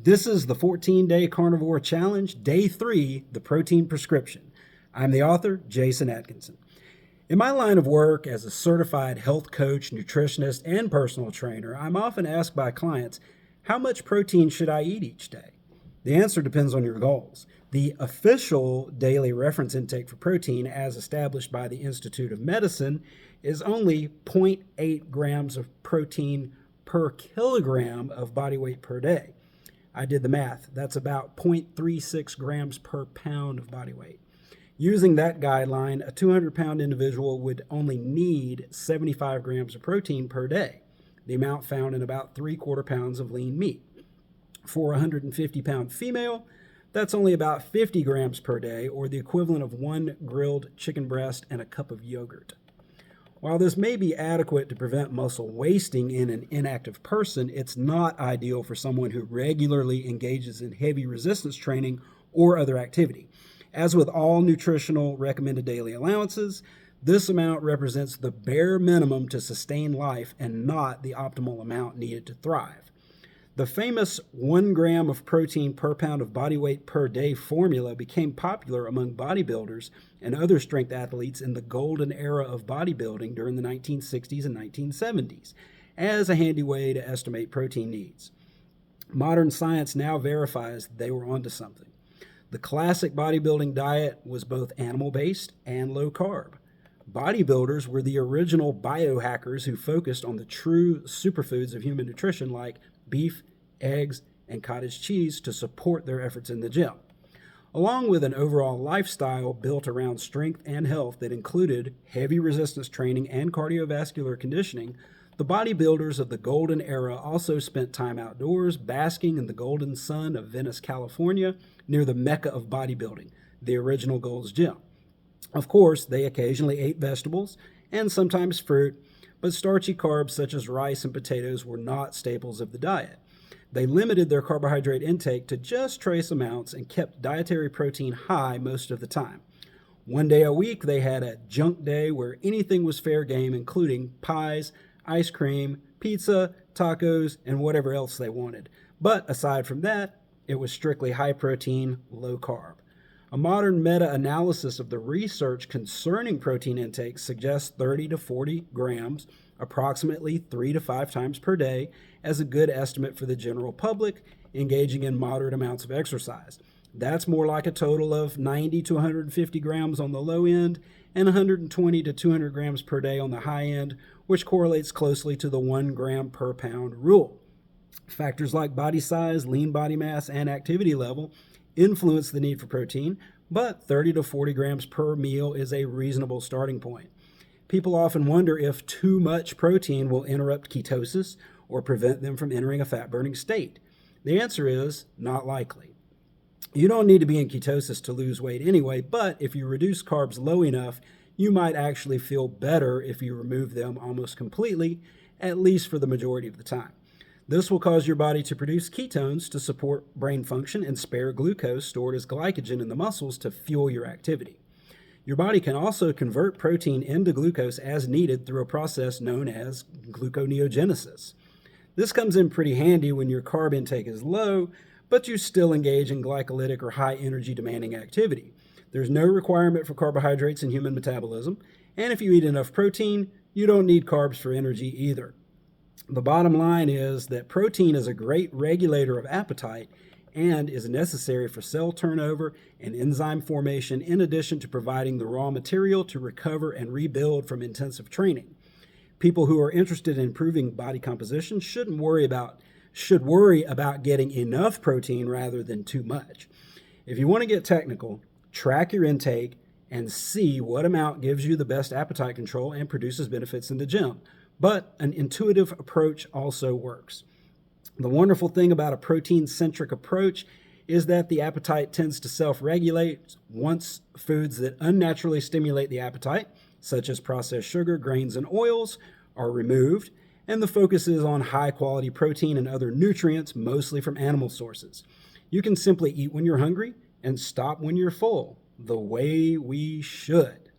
This is the 14-Day Carnivore Challenge, Day 3, the Protein Prescription. I'm the author, Jason Atkinson. In my line of work as a certified health coach, nutritionist, and personal trainer, I'm often asked by clients, how much protein should I eat each day? The answer depends on your goals. The official daily reference intake for protein, as established by the Institute of Medicine, is only 0.8 grams of protein per kilogram of body weight per day. I did the math. That's about 0.36 grams per pound of body weight. Using that guideline, a 200-pound individual would only need 75 grams of protein per day, the amount found in about 3/4 pounds of lean meat. For a 150-pound female, that's only about 50 grams per day, or the equivalent of one grilled chicken breast and a cup of yogurt. While this may be adequate to prevent muscle wasting in an inactive person, it's not ideal for someone who regularly engages in heavy resistance training or other activity. As with all nutritional recommended daily allowances, this amount represents the bare minimum to sustain life and not the optimal amount needed to thrive. The famous 1 gram of protein per pound of body weight per day formula became popular among bodybuilders and other strength athletes in the golden era of bodybuilding during the 1960s and 1970s as a handy way to estimate protein needs. Modern science now verifies they were onto something. The classic bodybuilding diet was both animal-based and low-carb. Bodybuilders were the original biohackers who focused on the true superfoods of human nutrition like beef, eggs, and cottage cheese to support their efforts in the gym. Along with an overall lifestyle built around strength and health that included heavy resistance training and cardiovascular conditioning, the bodybuilders of the golden era also spent time outdoors, basking in the golden sun of Venice, California, near the mecca of bodybuilding, the original Gold's Gym. Of course, they occasionally ate vegetables and sometimes fruit, but starchy carbs such as rice and potatoes were not staples of the diet. They limited their carbohydrate intake to just trace amounts and kept dietary protein high most of the time. One day a week, they had a junk day where anything was fair game, including pies, ice cream, pizza, tacos, and whatever else they wanted. But aside from that, it was strictly high protein, low carb. A modern meta-analysis of the research concerning protein intake suggests 30 to 40 grams, approximately 3 to 5 times per day, as a good estimate for the general public engaging in moderate amounts of exercise. That's more like a total of 90 to 150 grams on the low end and 120 to 200 grams per day on the high end, which correlates closely to the 1 gram per pound rule. Factors like body size, lean body mass, and activity level influence the need for protein, but 30 to 40 grams per meal is a reasonable starting point. People often wonder if too much protein will interrupt ketosis or prevent them from entering a fat-burning state. The answer is not likely. You don't need to be in ketosis to lose weight anyway, but if you reduce carbs low enough, you might actually feel better if you remove them almost completely, at least for the majority of the time. This will cause your body to produce ketones to support brain function and spare glucose stored as glycogen in the muscles to fuel your activity. Your body can also convert protein into glucose as needed through a process known as gluconeogenesis. This comes in pretty handy when your carb intake is low, but you still engage in glycolytic or high energy demanding activity. There's no requirement for carbohydrates in human metabolism, and if you eat enough protein, you don't need carbs for energy either. The bottom line is that protein is a great regulator of appetite and is necessary for cell turnover and enzyme formation, in addition to providing the raw material to recover and rebuild from intensive training. People who are interested in improving body composition should worry about getting enough protein rather than too much. If you want to get technical, track your intake and see what amount gives you the best appetite control and produces benefits in the gym. But an intuitive approach also works. The wonderful thing about a protein-centric approach is that the appetite tends to self-regulate once foods that unnaturally stimulate the appetite, such as processed sugar, grains, and oils, are removed, and the focus is on high-quality protein and other nutrients, mostly from animal sources. You can simply eat when you're hungry and stop when you're full, the way we should.